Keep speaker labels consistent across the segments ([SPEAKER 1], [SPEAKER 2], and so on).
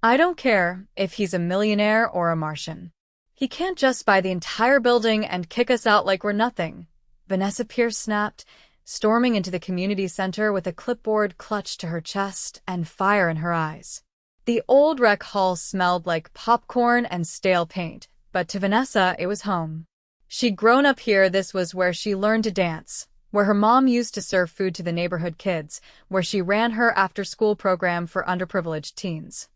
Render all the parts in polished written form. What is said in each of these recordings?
[SPEAKER 1] I don't care if he's a millionaire or a Martian. He can't just buy the entire building and kick us out like we're nothing. Vanessa Pierce snapped, storming into the community center with a clipboard clutched to her chest and fire in her eyes. The old rec hall smelled like popcorn and stale paint, but to Vanessa it was home. She'd grown up here. This was where she learned to dance, where her mom used to serve food to the neighborhood kids, where she ran her after-school program for underprivileged teens.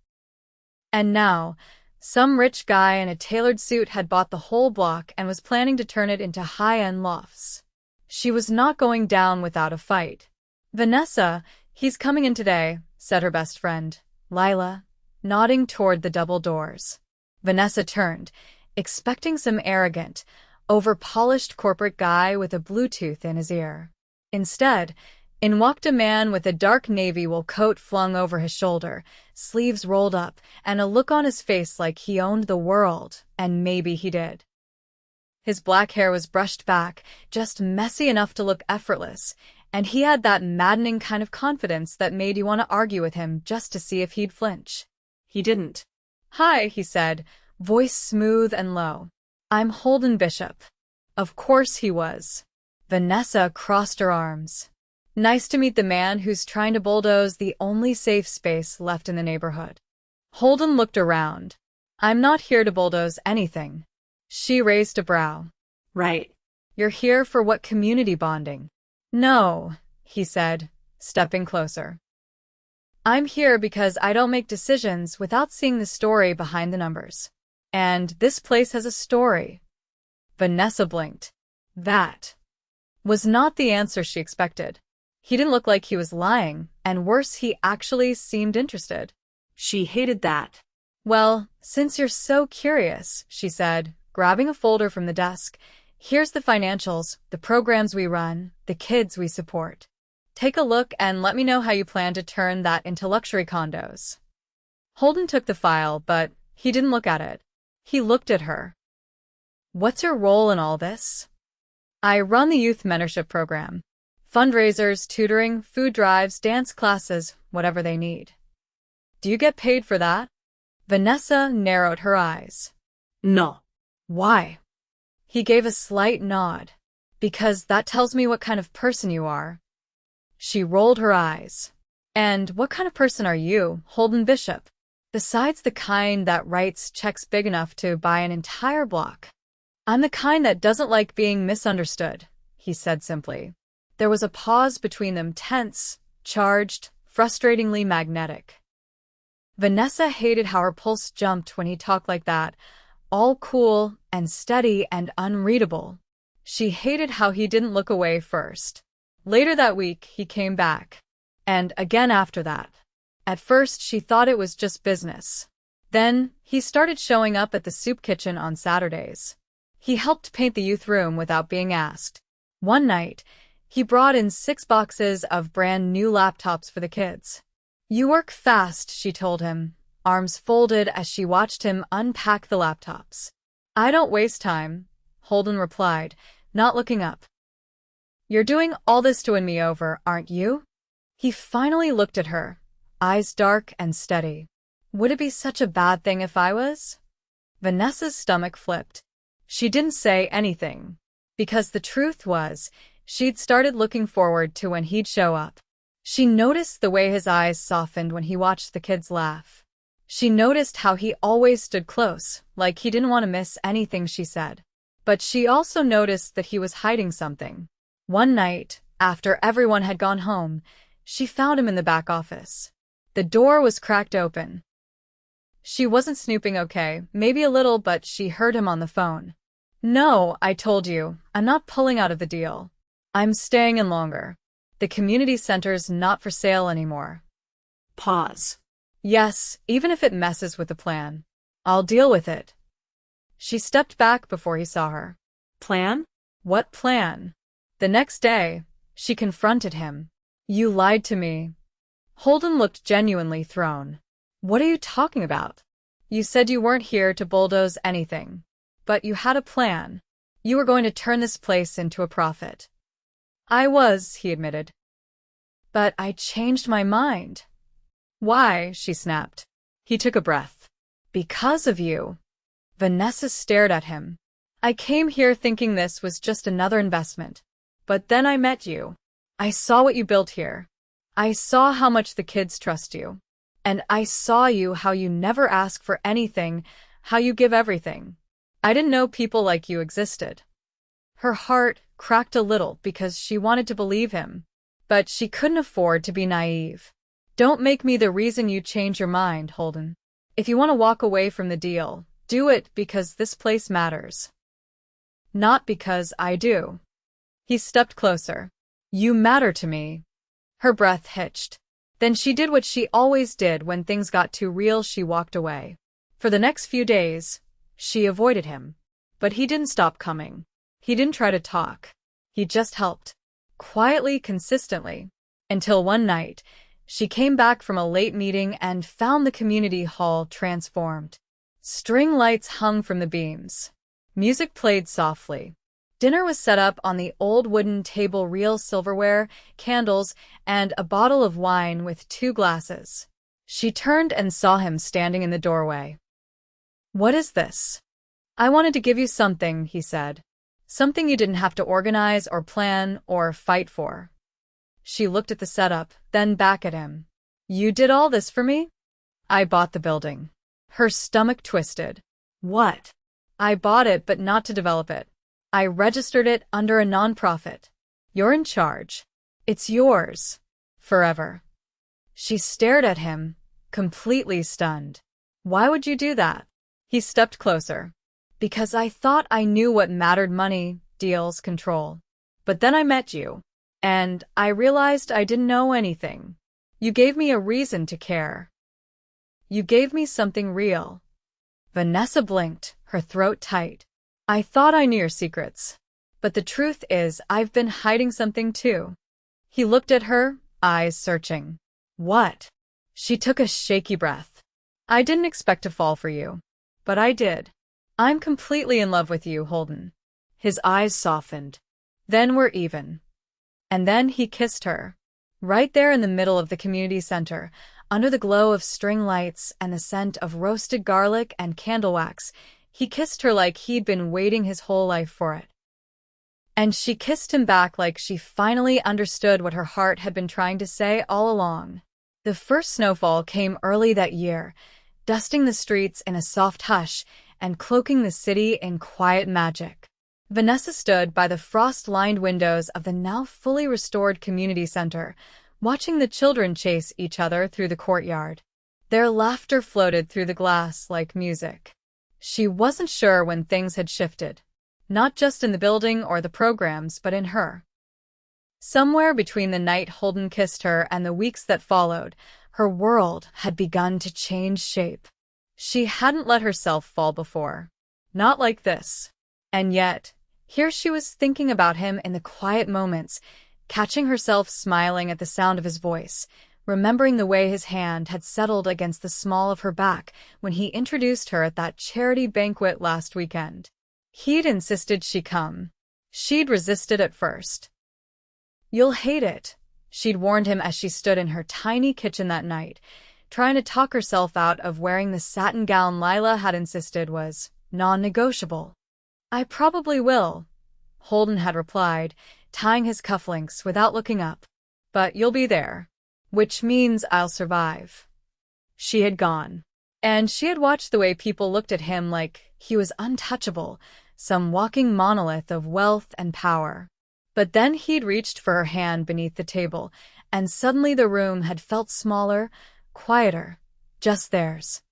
[SPEAKER 1] And now, some rich guy in a tailored suit had bought the whole block and was planning to turn it into high-end lofts. She was not going down without a fight. "Vanessa, he's coming in today," said her best friend, Lila, nodding toward the double doors. Vanessa turned, expecting some arrogant, over-polished corporate guy with a Bluetooth in his ear. Instead, in walked a man with a dark navy wool coat flung over his shoulder, sleeves rolled up, and a look on his face like he owned the world, and maybe he did. His black hair was brushed back, just messy enough to look effortless, and he had that maddening kind of confidence that made you want to argue with him just to see if he'd flinch. He didn't. "Hi," he said, voice smooth and low. "I'm Holden Bishop." Of course he was. Vanessa crossed her arms. "Nice to meet the man who's trying to bulldoze the only safe space left in the neighborhood." Holden looked around. "I'm not here to bulldoze anything." She raised a brow. "Right. You're here for what community bonding?" "No," he said, stepping closer. "I'm here because I don't make decisions without seeing the story behind the numbers. And this place has a story." Vanessa blinked. That was not the answer she expected. He didn't look like he was lying, and worse, he actually seemed interested. She hated that. "Well, since you're so curious," she said, grabbing a folder from the desk, "here's the financials, the programs we run, the kids we support. Take a look and let me know how you plan to turn that into luxury condos." Holden took the file, but he didn't look at it. He looked at her. "What's your role in all this?" "I run the youth mentorship program. Fundraisers, tutoring, food drives, dance classes, whatever they need." "Do you get paid for that?" Vanessa narrowed her eyes. "No." "Why?" He gave a slight nod. "Because that tells me what kind of person you are." She rolled her eyes. "And what kind of person are you, Holden Bishop? Besides the kind that writes checks big enough to buy an entire block." "I'm the kind that doesn't like being misunderstood," he said simply. There was a pause between them, tense, charged, frustratingly magnetic. Vanessa hated how her pulse jumped when he talked like that, all cool and steady and unreadable. She hated how he didn't look away first. Later that week, he came back. And again after that. At first, she thought it was just business. Then, he started showing up at the soup kitchen on Saturdays. He helped paint the youth room without being asked. One night, he brought in 6 boxes of brand new laptops for the kids. "You work fast," she told him, arms folded as she watched him unpack the laptops. "I don't waste time," Holden replied, not looking up. "You're doing all this to win me over, aren't you?" He finally looked at her, eyes dark and steady. "Would it be such a bad thing if I was?" Vanessa's stomach flipped. She didn't say anything, because the truth was, she'd started looking forward to when he'd show up. She noticed the way his eyes softened when he watched the kids laugh. She noticed how he always stood close, like he didn't want to miss anything she said. But she also noticed that he was hiding something. One night, after everyone had gone home, she found him in the back office. The door was cracked open. She wasn't snooping, okay, maybe a little, but she heard him on the phone. "No, I told you, I'm not pulling out of the deal. I'm staying in longer. The community center's not for sale anymore." Pause. "Yes, even if it messes with the plan. I'll deal with it." She stepped back before he saw her. "Plan? What plan?" The next day, she confronted him. "You lied to me." Holden looked genuinely thrown. "What are you talking about? You said you weren't here to bulldoze anything. But you had a plan. You were going to turn this place into a profit." "I was," he admitted. "But I changed my mind." "Why?" she snapped. He took a breath. Because of you. Vanessa stared at him. I came here thinking this was just another investment. But then I met you. I saw what you built here. I saw how much the kids trust you. And I saw how you never ask for anything, how you give everything. I didn't know people like you existed. Her heart cracked a little because she wanted to believe him. But she couldn't afford to be naive. Don't make me the reason you change your mind, Holden. If you want to walk away from the deal, do it because this place matters. Not because I do. He stepped closer. You matter to me. Her breath hitched. Then she did what she always did when things got too real. She walked away. For the next few days, she avoided him. But he didn't stop coming. He didn't try to talk. He just helped. Quietly, consistently. Until one night, she came back from a late meeting and found the community hall transformed. String lights hung from the beams. Music played softly. Dinner was set up on the old wooden table, real silverware, candles, and a bottle of wine with 2 glasses. She turned and saw him standing in the doorway. What is this? I wanted to give you something, he said. Something you didn't have to organize or plan or fight for. She looked at the setup, then back at him. You did all this for me? I bought the building. Her stomach twisted. What? I bought it, but not to develop it. I registered it under a nonprofit. You're in charge. It's yours. Forever. She stared at him, completely stunned. Why would you do that? He stepped closer. Because I thought I knew what mattered: money, deals, control. But then I met you. And I realized I didn't know anything. You gave me a reason to care. You gave me something real. Vanessa blinked, her throat tight. I thought I knew your secrets. But the truth is, I've been hiding something too. He looked at her, eyes searching. What? She took a shaky breath. I didn't expect to fall for you. But I did. I'm completely in love with you, Holden. His eyes softened. Then we're even. And then he kissed her. Right there in the middle of the community center, under the glow of string lights and the scent of roasted garlic and candle wax, he kissed her like he'd been waiting his whole life for it. And she kissed him back like she finally understood what her heart had been trying to say all along. The first snowfall came early that year, dusting the streets in a soft hush and cloaking the city in quiet magic. Vanessa stood by the frost-lined windows of the now fully restored community center, watching the children chase each other through the courtyard. Their laughter floated through the glass like music. She wasn't sure when things had shifted, not just in the building or the programs, but in her. Somewhere between the night Holden kissed her and the weeks that followed, her world had begun to change shape. She hadn't let herself fall before. Not like this. And yet, here she was thinking about him in the quiet moments, catching herself smiling at the sound of his voice, remembering the way his hand had settled against the small of her back when he introduced her at that charity banquet last weekend. He'd insisted she come. She'd resisted at first. You'll hate it, she'd warned him as she stood in her tiny kitchen that night, trying to talk herself out of wearing the satin gown Lila had insisted was non-negotiable. I probably will, Holden had replied, tying his cufflinks without looking up. But you'll be there. Which means I'll survive. She had gone. And she had watched the way people looked at him like he was untouchable, some walking monolith of wealth and power. But then he'd reached for her hand beneath the table, and suddenly the room had felt smaller, quieter, just theirs.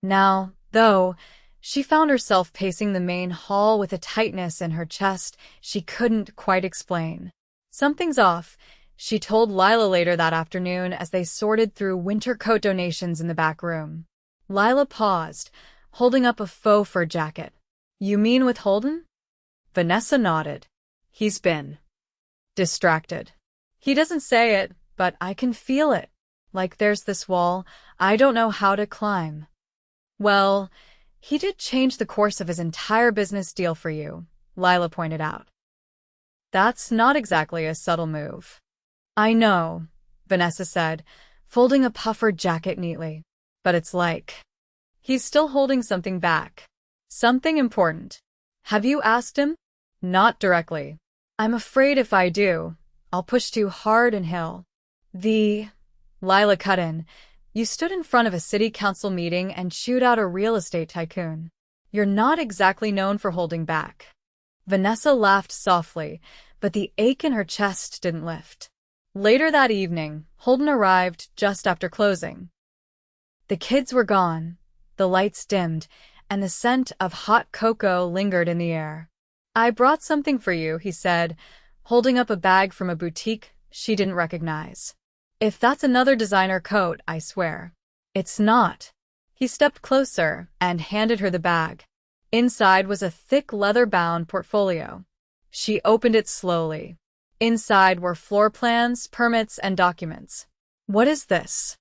[SPEAKER 1] Now, though, she found herself pacing the main hall with a tightness in her chest she couldn't quite explain. Something's off, she told Lila later that afternoon as they sorted through winter coat donations in the back room. Lila paused, holding up a faux fur jacket. You mean with Holden? Vanessa nodded. He's been distracted. He doesn't say it, but I can feel it. Like there's this wall I don't know how to climb. Well, he did change the course of his entire business deal for you, Lila pointed out. That's not exactly a subtle move. I know, Vanessa said, folding a puffer jacket neatly. But it's like he's still holding something back. Something important. Have you asked him? Not directly. I'm afraid if I do, I'll push too hard and he'll. Lila cut in. You stood in front of a city council meeting and chewed out a real estate tycoon. You're not exactly known for holding back. Vanessa laughed softly, but the ache in her chest didn't lift. Later that evening, Holden arrived just after closing. The kids were gone, the lights dimmed, and the scent of hot cocoa lingered in the air. I brought something for you, he said, holding up a bag from a boutique she didn't recognize. If that's another designer coat, I swear. It's not. He stepped closer and handed her the bag. Inside was a thick leather-bound portfolio. She opened it slowly. Inside were floor plans, permits, and documents. What is this?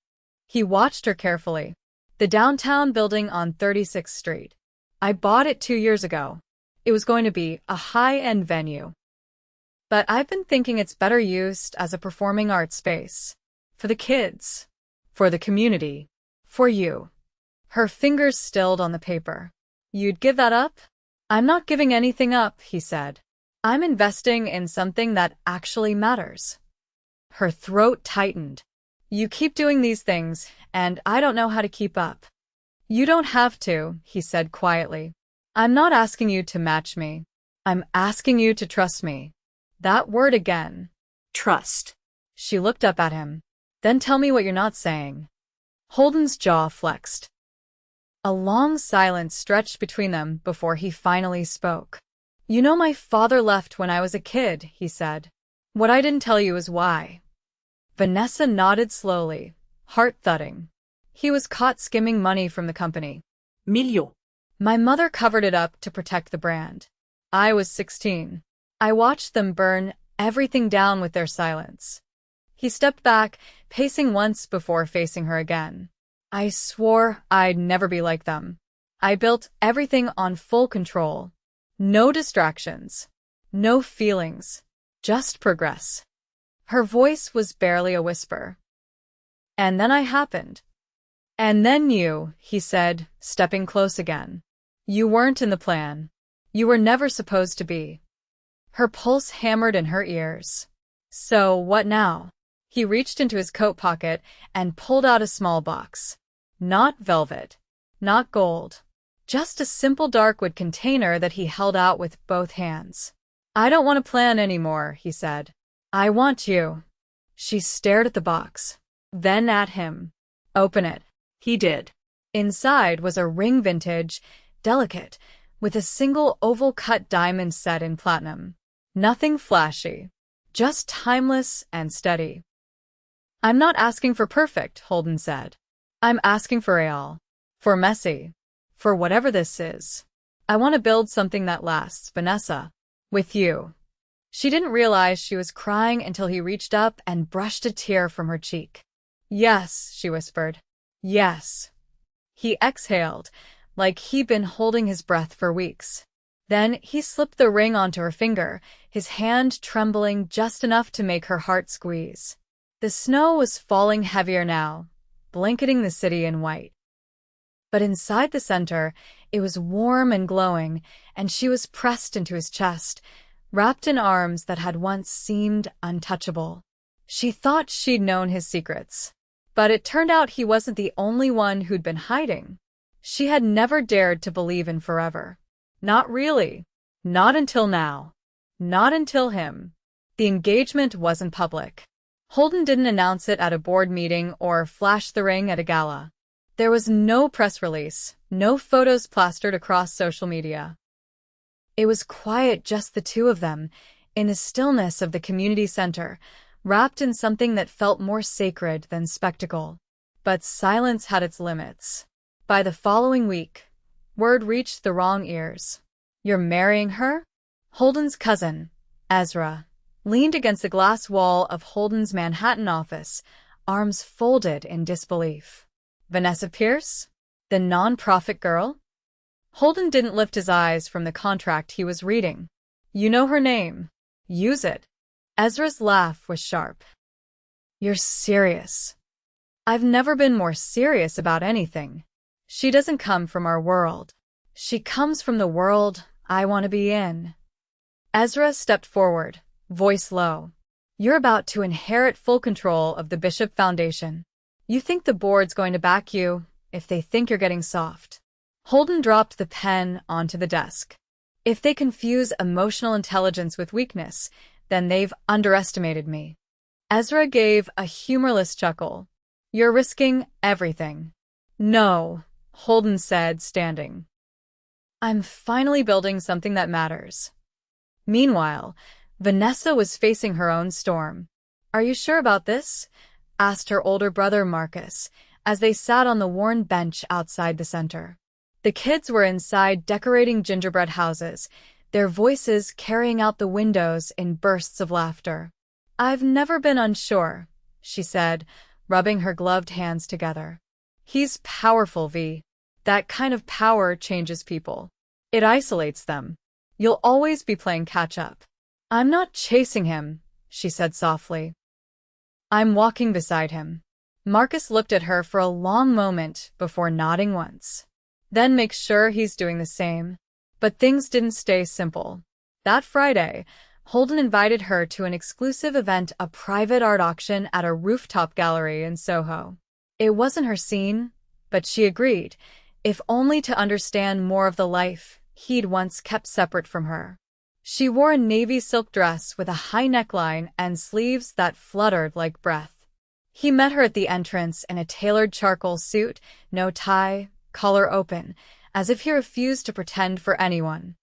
[SPEAKER 1] He watched her carefully. The downtown building on 36th Street. I bought it 2 years ago. It was going to be a high-end venue. But I've been thinking it's better used as a performing arts space. For the kids. For the community. For you. Her fingers stilled on the paper. You'd give that up? I'm not giving anything up, he said. I'm investing in something that actually matters. Her throat tightened. You keep doing these things, and I don't know how to keep up. You don't have to, he said quietly. I'm not asking you to match me. I'm asking you to trust me. That word again. Trust. She looked up at him. Then tell me what you're not saying. Holden's jaw flexed. A long silence stretched between them before he finally spoke. You know, my father left when I was a kid, he said. What I didn't tell you is why. Vanessa nodded slowly, heart thudding. He was caught skimming money from the company. $1 million. My mother covered it up to protect the brand. I was 16. I watched them burn everything down with their silence. He stepped back, pacing once before facing her again. I swore I'd never be like them. I built everything on full control. No distractions. No feelings. Just progress. Her voice was barely a whisper. And then I happened. And then you, he said, stepping close again. You weren't in the plan. You were never supposed to be. Her pulse hammered in her ears. So, what now? He reached into his coat pocket and pulled out a small box. Not velvet. Not gold. Just a simple darkwood container that he held out with both hands. I don't want to plan anymore, he said. I want you. She stared at the box. Then at him. Open it. He did. Inside was a ring vintage, delicate, with a single oval-cut diamond set in platinum. Nothing flashy. Just timeless and steady. I'm not asking for perfect, Holden said. I'm asking for real. For messy. For whatever this is. I want to build something that lasts, Vanessa. With you. She didn't realize she was crying until he reached up and brushed a tear from her cheek. Yes, she whispered. Yes. He exhaled, like he'd been holding his breath for weeks. Then he slipped the ring onto her finger, his hand trembling just enough to make her heart squeeze. The snow was falling heavier now, blanketing the city in white. But inside the center, it was warm and glowing, and she was pressed into his chest, wrapped in arms that had once seemed untouchable. She thought she'd known his secrets. But it turned out he wasn't the only one who'd been hiding. She had never dared to believe in forever. Not really. Not until now. Not until him. The engagement wasn't public. Holden didn't announce it at a board meeting or flash the ring at a gala. There was no press release, no photos plastered across social media. It was quiet, just the two of them, in the stillness of the community center, wrapped in something that felt more sacred than spectacle. But silence had its limits. By the following week, word reached the wrong ears. You're marrying her? Holden's cousin, Ezra, leaned against the glass wall of Holden's Manhattan office, arms folded in disbelief. Vanessa Pierce? The non-profit girl? Holden didn't lift his eyes from the contract he was reading. You know her name. Use it. Ezra's laugh was sharp. You're serious. I've never been more serious about anything. She doesn't come from our world. She comes from the world I want to be in. Ezra stepped forward, voice low. You're about to inherit full control of the Bishop Foundation. You think the board's going to back you if they think you're getting soft. Holden dropped the pen onto the desk. If they confuse emotional intelligence with weakness, then they've underestimated me. Ezra gave a humorless chuckle. You're risking everything. No, Holden said, standing. I'm finally building something that matters. Meanwhile, Vanessa was facing her own storm. Are you sure about this? Asked her older brother Marcus, as they sat on the worn bench outside the center. The kids were inside decorating gingerbread houses, their voices carrying out the windows in bursts of laughter. I've never been unsure, she said, rubbing her gloved hands together. He's powerful, V. That kind of power changes people. It isolates them. You'll always be playing catch-up. I'm not chasing him, she said softly. I'm walking beside him. Marcus looked at her for a long moment before nodding once. Then make sure he's doing the same. But things didn't stay simple. That Friday, Holden invited her to an exclusive event, a private art auction at a rooftop gallery in Soho. It wasn't her scene, but she agreed, if only to understand more of the life he'd once kept separate from her. She wore a navy silk dress with a high neckline and sleeves that fluttered like breath. He met her at the entrance in a tailored charcoal suit, no tie, collar open, as if he refused to pretend for anyone.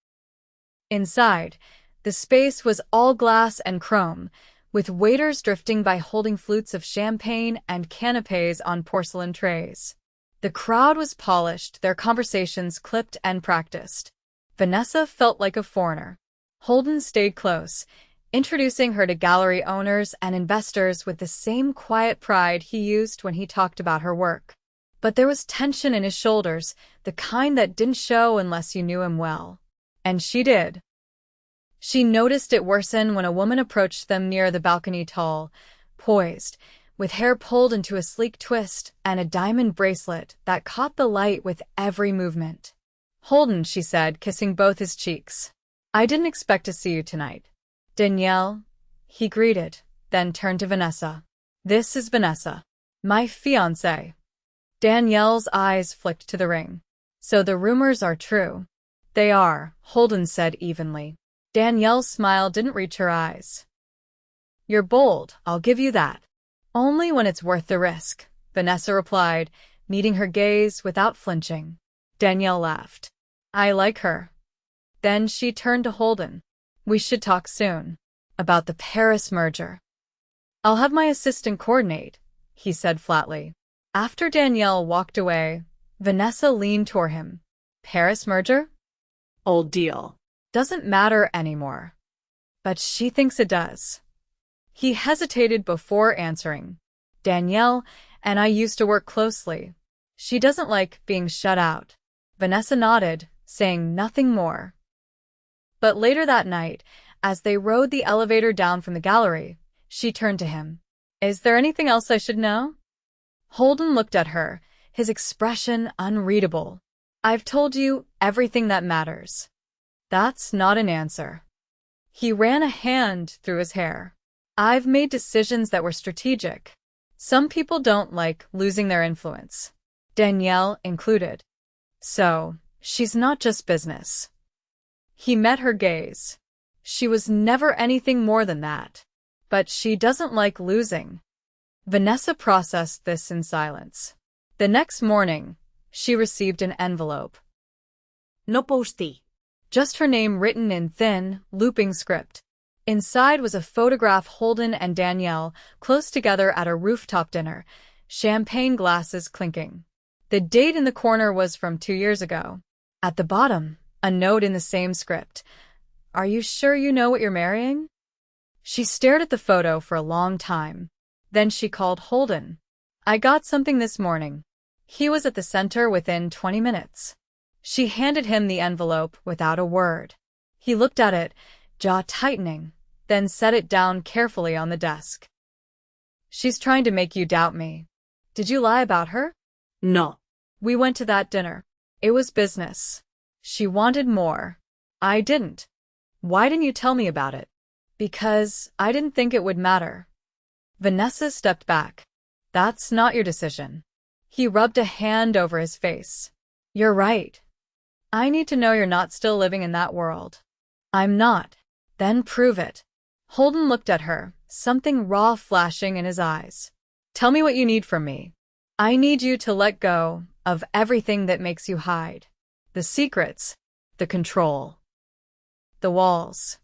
[SPEAKER 1] Inside, the space was all glass and chrome, with waiters drifting by holding flutes of champagne and canapes on porcelain trays. The crowd was polished, their conversations clipped and practiced. Vanessa felt like a foreigner. Holden stayed close, introducing her to gallery owners and investors with the same quiet pride he used when he talked about her work. But there was tension in his shoulders, the kind that didn't show unless you knew him well. And she did. She noticed it worsen when a woman approached them near the balcony, tall, poised, with hair pulled into a sleek twist and a diamond bracelet that caught the light with every movement. Holden, she said, kissing both his cheeks. I didn't expect to see you tonight. Danielle, he greeted, then turned to Vanessa. This is Vanessa, my fiancée. Danielle's eyes flicked to the ring. So the rumors are true. They are, Holden said evenly. Danielle's smile didn't reach her eyes. You're bold, I'll give you that. Only when it's worth the risk, Vanessa replied, meeting her gaze without flinching. Danielle laughed. I like her. Then she turned to Holden. We should talk soon. About the Paris merger. I'll have my assistant coordinate, he said flatly. After Danielle walked away, Vanessa leaned toward him. Paris merger? Old deal. Doesn't matter anymore. But she thinks it does. He hesitated before answering. Danielle and I used to work closely. She doesn't like being shut out. Vanessa nodded, saying nothing more. But later that night, as they rode the elevator down from the gallery, she turned to him. Is there anything else I should know? Holden looked at her, his expression unreadable. I've told you everything that matters. That's not an answer. He ran a hand through his hair. I've made decisions that were strategic. Some people don't like losing their influence. Danielle included. So, she's not just business. He met her gaze. She was never anything more than that. But she doesn't like losing. Vanessa processed this in silence. The next morning, she received an envelope. No postie. Just her name written in thin, looping script. Inside was a photograph Holden and Danielle close together at a rooftop dinner, champagne glasses clinking. The date in the corner was from 2 years ago. At the bottom, a note in the same script. Are you sure you know what you're marrying? She stared at the photo for a long time. Then she called Holden. I got something this morning. He was at the center within 20 minutes. She handed him the envelope without a word. He looked at it, jaw tightening, then set it down carefully on the desk. She's trying to make you doubt me. Did you lie about her?
[SPEAKER 2] No.
[SPEAKER 1] We went to that dinner. It was business. She wanted more. I didn't. Why didn't you tell me about it? Because I didn't think it would matter. Vanessa stepped back. That's not your decision. He rubbed a hand over his face. You're right. I need to know you're not still living in that world. I'm not. Then prove it. Holden looked at her, something raw flashing in his eyes. Tell me what you need from me. I need you to let go of everything that makes you hide. The secrets, the control, the walls.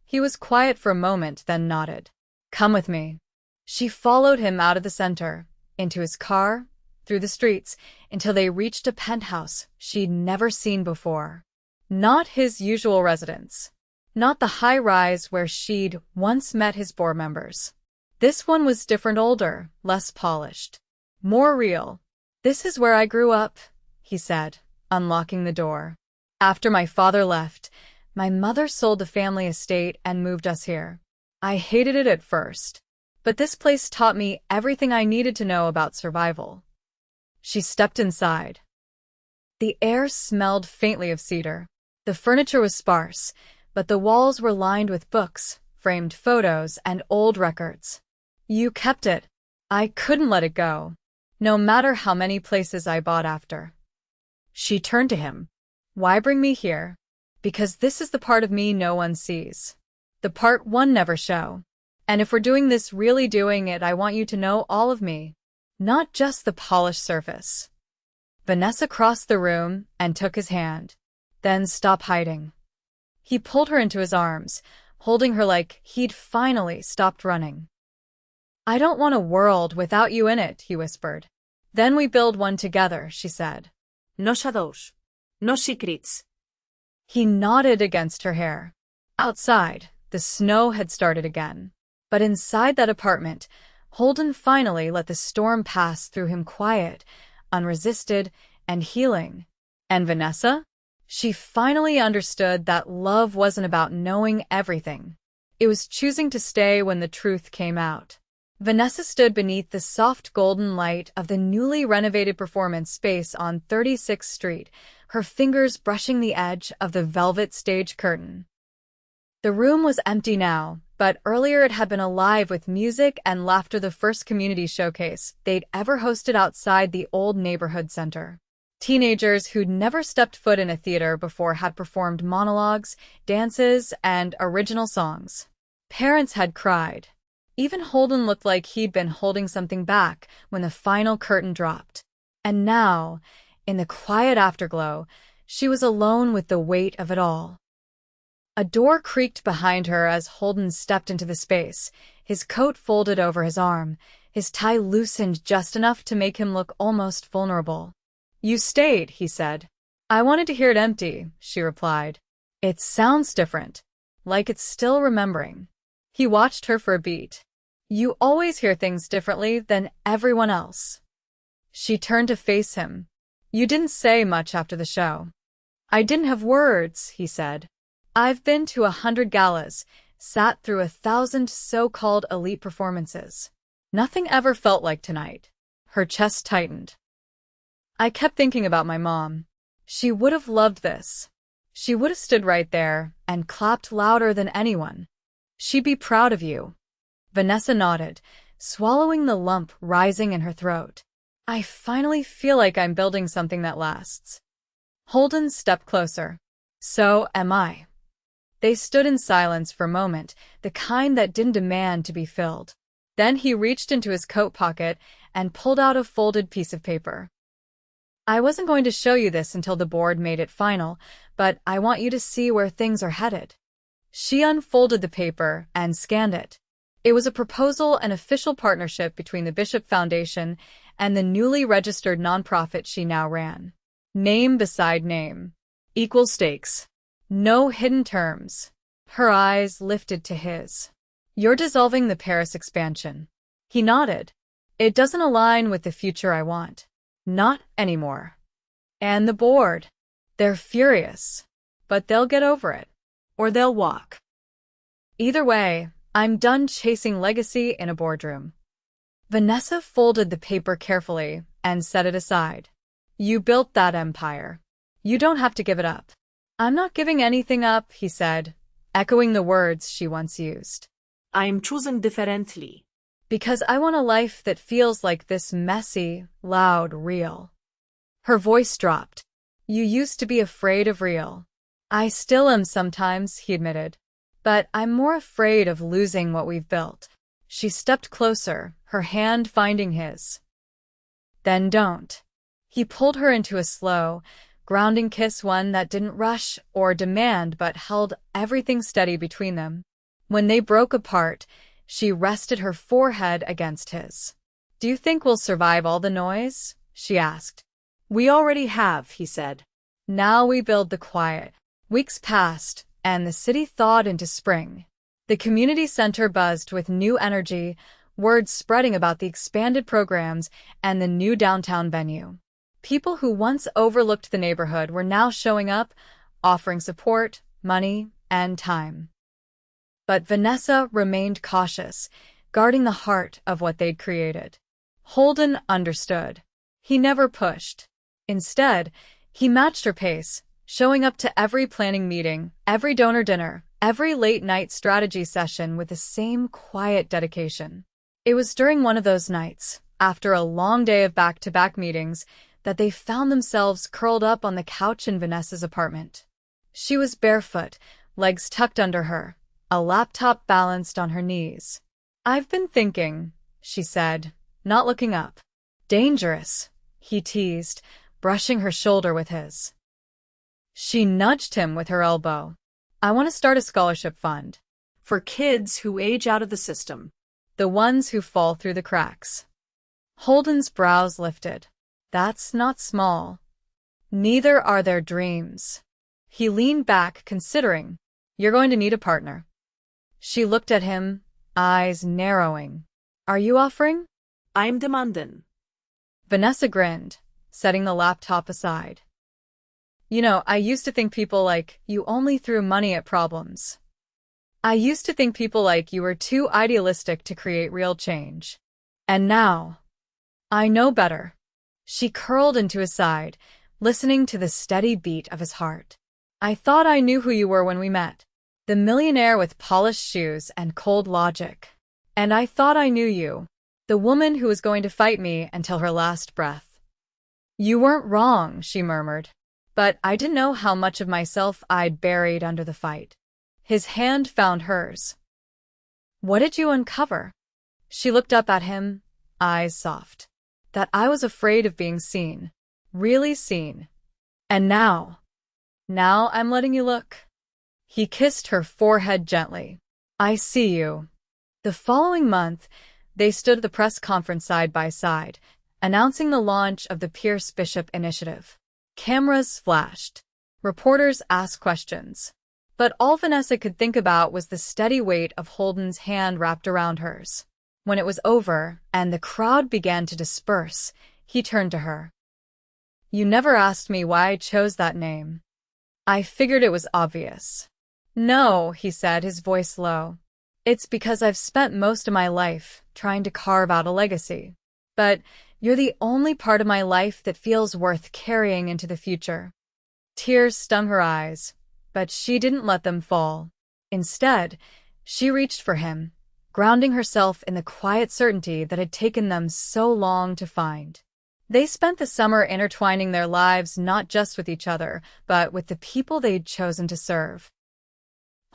[SPEAKER 1] He was quiet for a moment, then nodded. Come with me. She followed him out of the center, into his car, through the streets, until they reached a penthouse she'd never seen before. Not his usual residence. Not the high-rise where she'd once met his board members. This one was different, older, less polished. More real. This is where I grew up, he said, unlocking the door. After my father left, my mother sold the family estate and moved us here. I hated it at first, but this place taught me everything I needed to know about survival. She stepped inside. The air smelled faintly of cedar. The furniture was sparse, but the walls were lined with books, framed photos, and old records. You kept it. I couldn't let it go, no matter how many places I bought after. She turned to him. Why bring me here? Because this is the part of me no one sees. The part one never show. And if we're doing this, really doing it, I want you to know all of me. Not just the polished surface. Vanessa crossed the room and took his hand. Then stop hiding. He pulled her into his arms, holding her like he'd finally stopped running. I don't want a world without you in it, he whispered. Then we build one together, she said.
[SPEAKER 2] No shadows. No secrets.
[SPEAKER 1] He nodded against her hair. Outside, the snow had started again. But inside that apartment, Holden finally let the storm pass through him, quiet, unresisted, and healing. And Vanessa? She finally understood that love wasn't about knowing everything. It was choosing to stay when the truth came out. Vanessa stood beneath the soft golden light of the newly renovated performance space on 36th Street, her fingers brushing the edge of the velvet stage curtain. The room was empty now, but earlier it had been alive with music and laughter, the first community showcase they'd ever hosted outside the old neighborhood center. Teenagers who'd never stepped foot in a theater before had performed monologues, dances, and original songs. Parents had cried. Even Holden looked like he'd been holding something back when the final curtain dropped. And now, in the quiet afterglow, she was alone with the weight of it all. A door creaked behind her as Holden stepped into the space, his coat folded over his arm, his tie loosened just enough to make him look almost vulnerable. You stayed, he said. I wanted to hear it empty, she replied. It sounds different, like it's still remembering. He watched her for a beat. You always hear things differently than everyone else. She turned to face him. You didn't say much after the show. I didn't have words, he said. I've been to 100 galas, sat through 1,000 so-called elite performances. Nothing ever felt like tonight. Her chest tightened. I kept thinking about my mom. She would have loved this. She would have stood right there and clapped louder than anyone. She'd be proud of you. Vanessa nodded, swallowing the lump rising in her throat. I finally feel like I'm building something that lasts. Holden stepped closer. So am I. They stood in silence for a moment, the kind that didn't demand to be filled. Then he reached into his coat pocket and pulled out a folded piece of paper. I wasn't going to show you this until the board made it final, but I want you to see where things are headed. She unfolded the paper and scanned it. It was a proposal, an official partnership between the Bishop Foundation and the newly registered nonprofit she now ran. Name beside name. Equal stakes. No hidden terms. Her eyes lifted to his. You're dissolving the Paris expansion. He nodded. It doesn't align with the future I want. Not anymore. And the board. They're furious. But they'll get over it. Or they'll walk. Either way, I'm done chasing legacy in a boardroom. Vanessa folded the paper carefully and set it aside. You built that empire. You don't have to give it up. I'm not giving anything up, he said, echoing the words she once used.
[SPEAKER 2] I'm choosing differently.
[SPEAKER 1] Because I want a life that feels like this messy, loud, real. Her voice dropped. You used to be afraid of real. I still am sometimes, he admitted. But I'm more afraid of losing what we've built. She stepped closer, her hand finding his. Then don't. He pulled her into a slow, grounding kiss, one that didn't rush or demand but held everything steady between them. When they broke apart, she rested her forehead against his. Do you think we'll survive all the noise? She asked.
[SPEAKER 2] We already have, he said.
[SPEAKER 1] Now we build the quiet. Weeks passed, and the city thawed into spring. The community center buzzed with new energy, words spreading about the expanded programs and the new downtown venue. People who once overlooked the neighborhood were now showing up, offering support, money, and time. But Vanessa remained cautious, guarding the heart of what they'd created. Holden understood. He never pushed. Instead, he matched her pace, showing up to every planning meeting, every donor dinner, every late-night strategy session with the same quiet dedication. It was during one of those nights, after a long day of back-to-back meetings, that they found themselves curled up on the couch in Vanessa's apartment. She was barefoot, legs tucked under her, a laptop balanced on her knees. I've been thinking, she said, not looking up. Dangerous, he teased, brushing her shoulder with his. She nudged him with her elbow. I want to start a scholarship fund.
[SPEAKER 2] For kids who age out of the system.
[SPEAKER 1] The ones who fall through the cracks. Holden's brows lifted. That's not small. Neither are their dreams. He leaned back, considering. You're going to need a partner. She looked at him, eyes narrowing. Are you offering?
[SPEAKER 2] I'm demanding.
[SPEAKER 1] Vanessa grinned, setting the laptop aside. You know, I used to think people like you only threw money at problems. I used to think people like you were too idealistic to create real change. And now, I know better. She curled into his side, listening to the steady beat of his heart. I thought I knew who you were when we met. The millionaire with polished shoes and cold logic. And I thought I knew you. The woman who was going to fight me until her last breath. You weren't wrong, she murmured. But I didn't know how much of myself I'd buried under the fight. His hand found hers. What did you uncover? She looked up at him, eyes soft. That I was afraid of being seen. Really seen. And now I'm letting you look. He kissed her forehead gently. I see you. The following month, they stood at the press conference side by side, announcing the launch of the Pierce Bishop initiative. Cameras flashed. Reporters asked questions. But all Vanessa could think about was the steady weight of Holden's hand wrapped around hers. When it was over and the crowd began to disperse, he turned to her. You never asked me why I chose that name. I figured it was obvious. No, he said, his voice low. It's because I've spent most of my life trying to carve out a legacy. But you're the only part of my life that feels worth carrying into the future. Tears stung her eyes, but she didn't let them fall. Instead, she reached for him, grounding herself in the quiet certainty that had taken them so long to find. They spent the summer intertwining their lives not just with each other, but with the people they'd chosen to serve.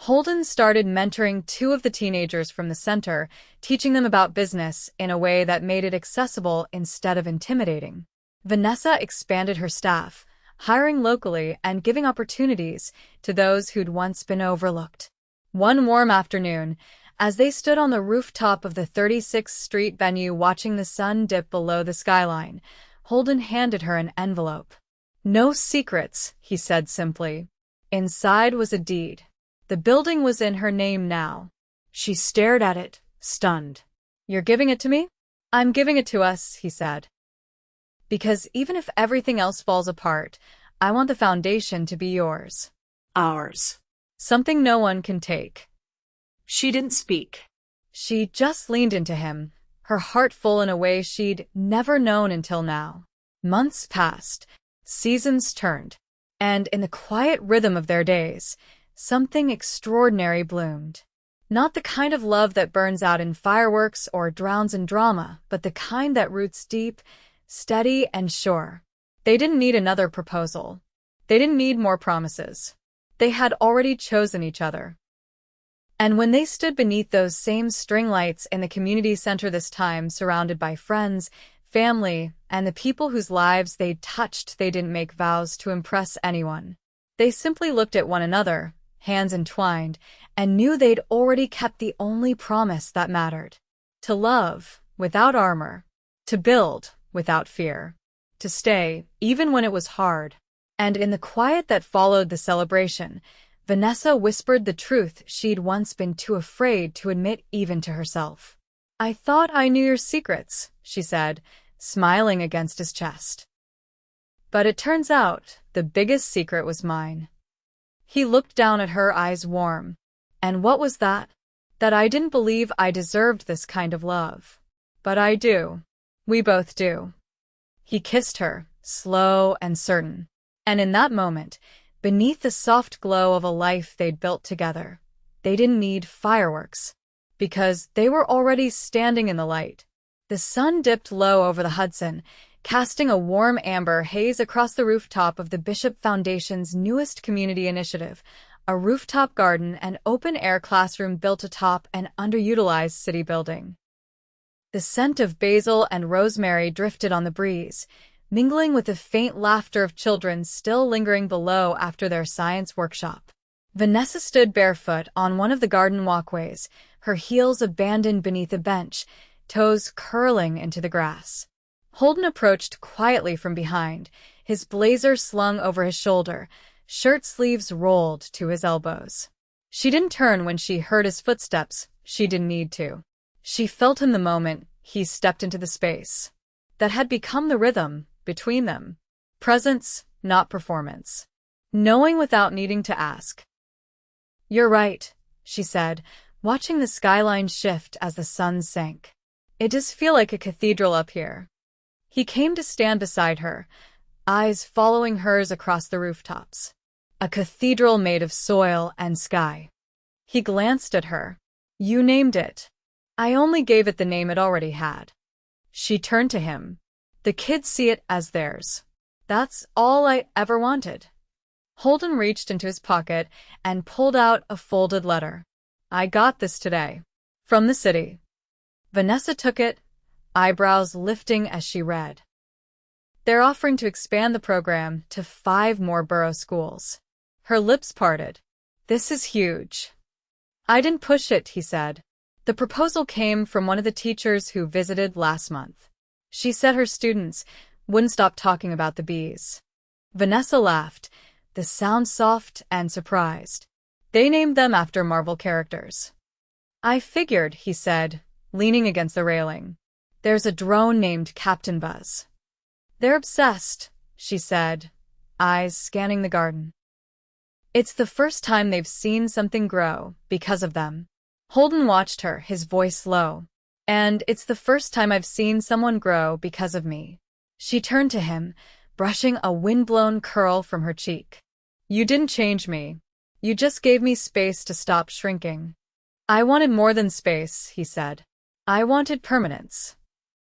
[SPEAKER 1] Holden started mentoring two of the teenagers from the center, teaching them about business in a way that made it accessible instead of intimidating. Vanessa expanded her staff, hiring locally and giving opportunities to those who'd once been overlooked. One warm afternoon, as they stood on the rooftop of the 36th Street venue watching the sun dip below the skyline, Holden handed her an envelope. No secrets, he said simply. Inside was a deed. The building was in her name now. She stared at it, stunned. You're giving it to me? I'm giving it to us, he said. Because even if everything else falls apart, I want the foundation to be yours.
[SPEAKER 2] Ours.
[SPEAKER 1] Something no one can take.
[SPEAKER 2] She didn't speak.
[SPEAKER 1] She just leaned into him, her heart full in a way she'd never known until now. Months passed, seasons turned, and in the quiet rhythm of their days, something extraordinary bloomed. Not the kind of love that burns out in fireworks or drowns in drama, but the kind that roots deep, steady, and sure. They didn't need another proposal. They didn't need more promises. They had already chosen each other. And when they stood beneath those same string lights in the community center this time, surrounded by friends, family, and the people whose lives they'd touched, they didn't make vows to impress anyone. They simply looked at one another, hands entwined, and knew they'd already kept the only promise that mattered. To love, without armor. To build, without fear. To stay, even when it was hard. And in the quiet that followed the celebration, Vanessa whispered the truth she'd once been too afraid to admit even to herself. "I thought I knew your secrets," she said, smiling against his chest. "But it turns out the biggest secret was mine." He looked down at her, eyes warm. "And what was that?" "That I didn't believe I deserved this kind of love. But I do. We both do." He kissed her, slow and certain. And in that moment, beneath the soft glow of a life they'd built together, they didn't need fireworks, because they were already standing in the light. The sun dipped low over the Hudson, casting a warm amber haze across the rooftop of the Bishop Foundation's newest community initiative, a rooftop garden and open-air classroom built atop an underutilized city building. The scent of basil and rosemary drifted on the breeze, mingling with the faint laughter of children still lingering below after their science workshop. Vanessa stood barefoot on one of the garden walkways, her heels abandoned beneath a bench, toes curling into the grass. Holden approached quietly from behind, his blazer slung over his shoulder, shirt sleeves rolled to his elbows. She didn't turn when she heard his footsteps. She didn't need to. She felt him the moment he stepped into the space that had become the rhythm between them. Presence, not performance. Knowing without needing to ask. "You're right," she said, watching the skyline shift as the sun sank. "It does feel like a cathedral up here." He came to stand beside her, eyes following hers across the rooftops. A cathedral made of soil and sky. He glanced at her. "You named it." "I only gave it the name it already had." She turned to him. "The kids see it as theirs. That's all I ever wanted." Holden reached into his pocket and pulled out a folded letter. "I got this today. From the city." Vanessa took it, eyebrows lifting as she read. "They're offering to expand the program to 5 more borough schools." Her lips parted. "This is huge." "I didn't push it," he said. "The proposal came from one of the teachers who visited last month. She said her students wouldn't stop talking about the bees." Vanessa laughed, the sound soft and surprised. "They named them after Marvel characters." "I figured," he said, leaning against the railing. "There's a drone named Captain Buzz." "They're obsessed," she said, eyes scanning the garden. "It's the first time they've seen something grow because of them." Holden watched her, his voice low. "And it's the first time I've seen someone grow because of me." She turned to him, brushing a windblown curl from her cheek. "You didn't change me. You just gave me space to stop shrinking." "I wanted more than space," he said. "I wanted permanence."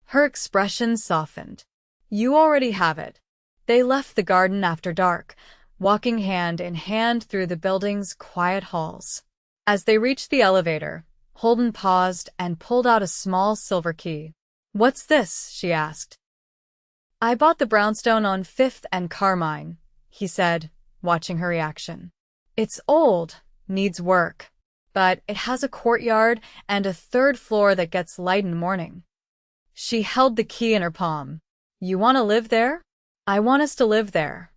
[SPEAKER 1] Her expression softened. "You already have it." They left the garden after dark, walking hand in hand through the building's quiet halls. As they reached the elevator, Holden paused and pulled out a small silver key. "What's this?" she asked. "I bought the brownstone on 5th and Carmine," he said, watching her reaction. "It's old, needs work, but it has a courtyard and a 3rd floor that gets light in the morning." She held the key in her palm. "You want to live there?" "I want us to live there."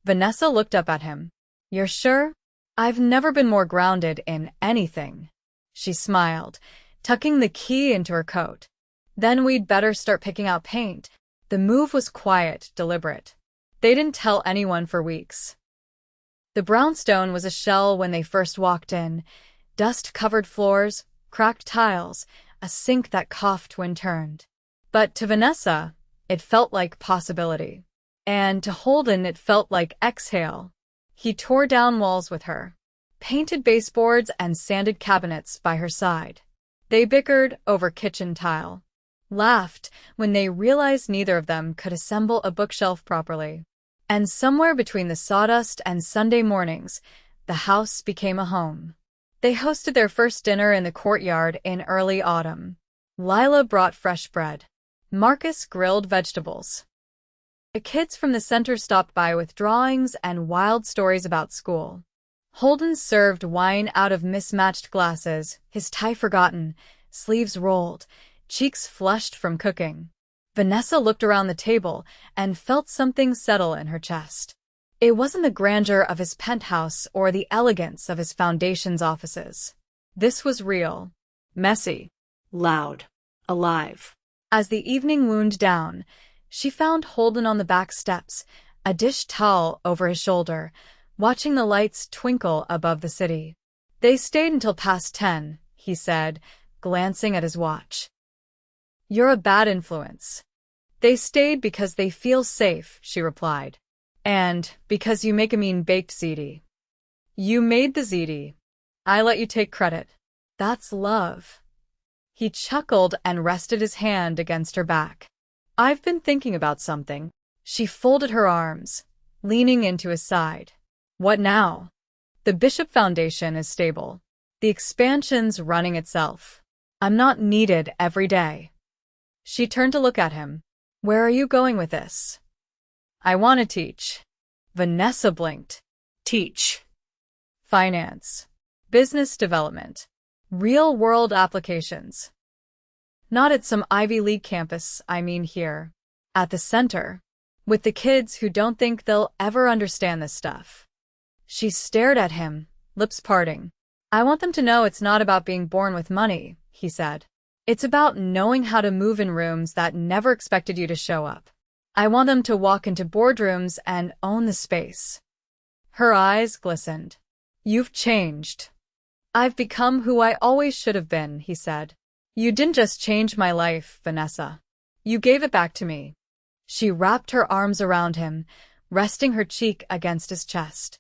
[SPEAKER 1] Vanessa looked up at him. "You're sure?" "I've never been more grounded in anything." She smiled, tucking the key into her coat. "Then we'd better start picking out paint." The move was quiet, deliberate. They didn't tell anyone for weeks. The brownstone was a shell when they first walked in. Dust-covered floors, cracked tiles, a sink that coughed when turned. But to Vanessa, it felt like possibility. And to Holden it felt like exhale. He tore down walls with her, painted baseboards and sanded cabinets by her side. They bickered over kitchen tile, laughed when they realized neither of them could assemble a bookshelf properly. And somewhere between the sawdust and Sunday mornings, the house became a home. They hosted their first dinner in the courtyard in early autumn. Lila brought fresh bread. Marcus grilled vegetables. The kids from the center stopped by with drawings and wild stories about school. Holden served wine out of mismatched glasses, his tie forgotten, sleeves rolled, cheeks flushed from cooking. Vanessa looked around the table and felt something settle in her chest. It wasn't the grandeur of his penthouse or the elegance of his foundation's offices. This was real, messy,
[SPEAKER 2] Loud. Alive.
[SPEAKER 1] As the evening wound down, she found Holden on the back steps, a dish towel over his shoulder, watching the lights twinkle above the city. They stayed until past 10, he said, glancing at his watch. You're a bad influence. They stayed because they feel safe, she replied. And because you make a mean-baked ziti. You made the ziti. I let you take credit. That's love. He chuckled and rested his hand against her back. I've been thinking about something. She folded her arms, leaning into his side. What now? The Bishop Foundation is stable. The expansion's running itself. I'm not needed every day. She turned to look at him. Where are you going with this? I want to teach. Vanessa blinked.
[SPEAKER 2] Teach.
[SPEAKER 1] Finance. Business development. Real-world applications. Not at some Ivy League campus, I mean here. At the center. With the kids who don't think they'll ever understand this stuff. She stared at him, lips parting. I want them to know it's not about being born with money, he said. It's about knowing how to move in rooms that never expected you to show up. I want them to walk into boardrooms and own the space. Her eyes glistened. You've changed. I've become who I always should have been, he said. You didn't just change my life, Vanessa. You gave it back to me. She wrapped her arms around him, resting her cheek against his chest.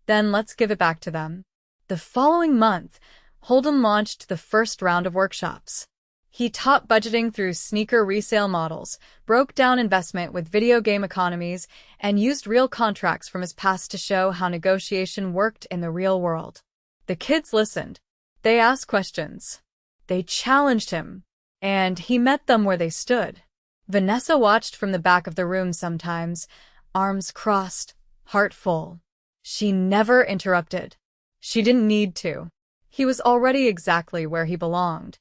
[SPEAKER 1] Then let's give it back to them. The following month, Holden launched the first round of workshops. He taught budgeting through sneaker resale models, broke down investment with video game economies, and used real contracts from his past to show how negotiation worked in the real world. The kids listened. They asked questions. They challenged him, and he met them where they stood. Vanessa watched from the back of the room sometimes, arms crossed, heart full. She never interrupted. She didn't need to. He was already exactly where he belonged.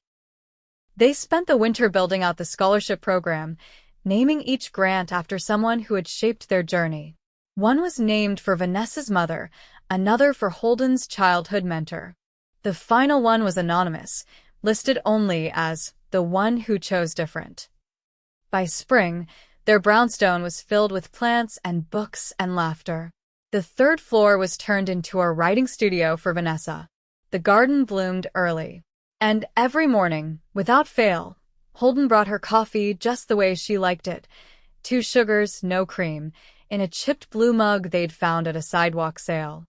[SPEAKER 1] They spent the winter building out the scholarship program, naming each grant after someone who had shaped their journey. One was named for Vanessa's mother, another for Holden's childhood mentor. The final one was anonymous, listed only as the one who chose different. By spring, their brownstone was filled with plants and books and laughter. The third floor was turned into a writing studio for Vanessa. The garden bloomed early. And every morning, without fail, Holden brought her coffee just the way she liked it. 2 sugars, no cream, in a chipped blue mug they'd found at a sidewalk sale.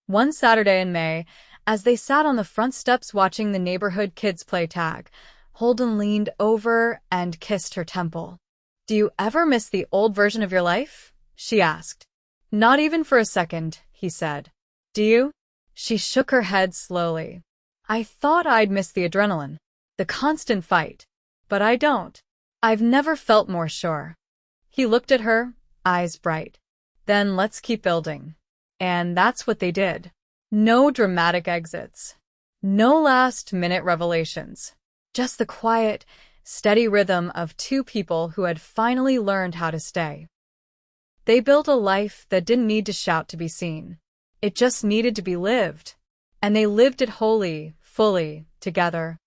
[SPEAKER 1] One Saturday in May, as they sat on the front steps watching the neighborhood kids play tag, Holden leaned over and kissed her temple. Do you ever miss the old version of your life? She asked. Not even for a second, he said. Do you? She shook her head slowly. I thought I'd miss the adrenaline, the constant fight, but I don't. I've never felt more sure. He looked at her, eyes bright. Then let's keep building. And that's what they did. No dramatic exits. No last-minute revelations. Just the quiet, steady rhythm of 2 people who had finally learned how to stay. They built a life that didn't need to shout to be seen. It just needed to be lived. And they lived it wholly, fully, together.